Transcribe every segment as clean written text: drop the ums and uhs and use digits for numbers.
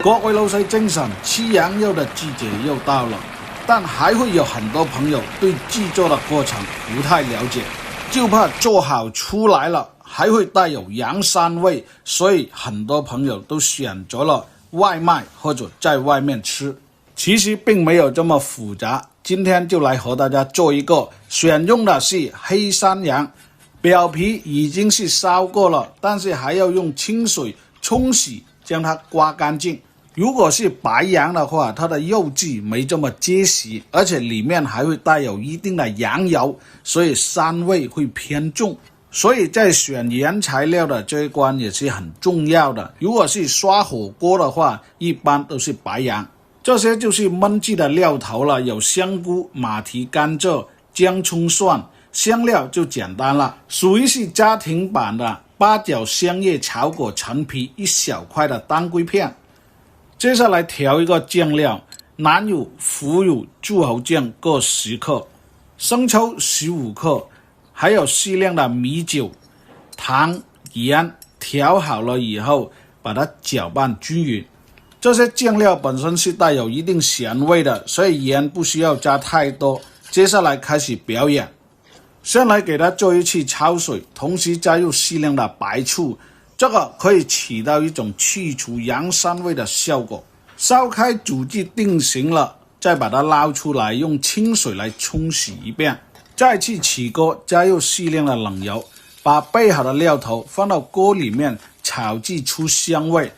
各位老细精神，吃羊肉的季节又到了，但还会有很多朋友对制作的过程不太了解，就怕做好出来了还会带有羊膻味，所以很多朋友都选择了外卖或者在外面吃。其实并没有这么复杂，今天就来和大家做一个，选用的是黑山羊，表皮已经是烧过了，但是还要用清水冲洗，将它刮干净。如果是白羊的话，它的肉质没这么结实，而且里面还会带有一定的羊油，所以膻味会偏重。所以在选原材料的这一关也是很重要的。如果是刷火锅的话，一般都是白羊。这些就是焖制的料头了，有香菇、马蹄、甘蔗、姜、葱、蒜，香料就简单了，属于是家庭版的八角、香叶、草果、陈皮，一小块的当归片。接下来调一个酱料，南乳、腐乳、柱侯酱各10克，生抽15克，还有适量的米酒、糖、盐，调好了以后把它搅拌均匀。这些酱料本身是带有一定咸味的，所以盐不需要加太多。接下来开始表演，先来给它做一次焯水，同时加入适量的白醋，这个可以起到一种去除羊膻味的效果。烧开煮具定型了，再把它捞出来，用清水来冲洗一遍。再次起锅，加入适量的冷油，把备好的料头放到锅里面炒至出香味。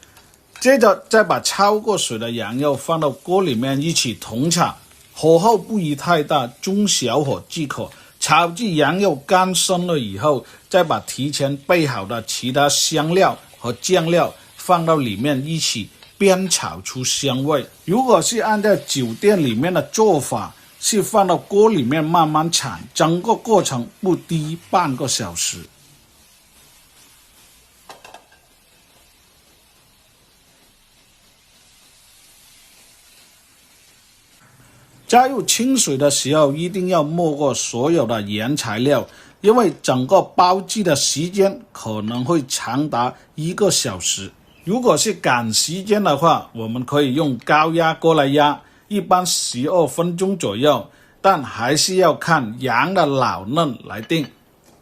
接着再把焯过水的羊肉放到锅里面一起同炒，火候不宜太大，中小火即可。炒至羊肉干身了以后，再把提前备好的其他香料和酱料放到里面一起煸炒出香味。如果是按照酒店里面的做法，是放到锅里面慢慢炒，整个过程不低半个小时。加入清水的时候，一定要没过所有的原材料，因为整个煲制的时间可能会长达1个小时。如果是赶时间的话，我们可以用高压锅来压，一般12分钟左右，但还是要看羊的老嫩来定。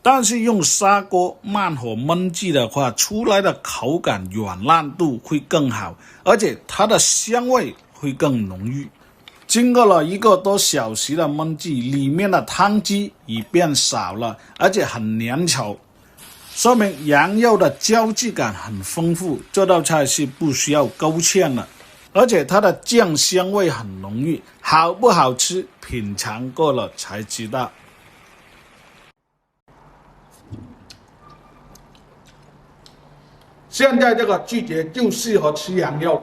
但是用砂锅慢火焖制的话，出来的口感软烂度会更好，而且它的香味会更浓郁。经过了1个多小时的焖制，里面的汤汁已变少了，而且很粘稠，说明羊肉的胶质感很丰富。这道菜是不需要勾芡的，而且它的酱香味很浓郁，好不好吃，品尝过了才知道。现在这个季节就适合吃羊肉。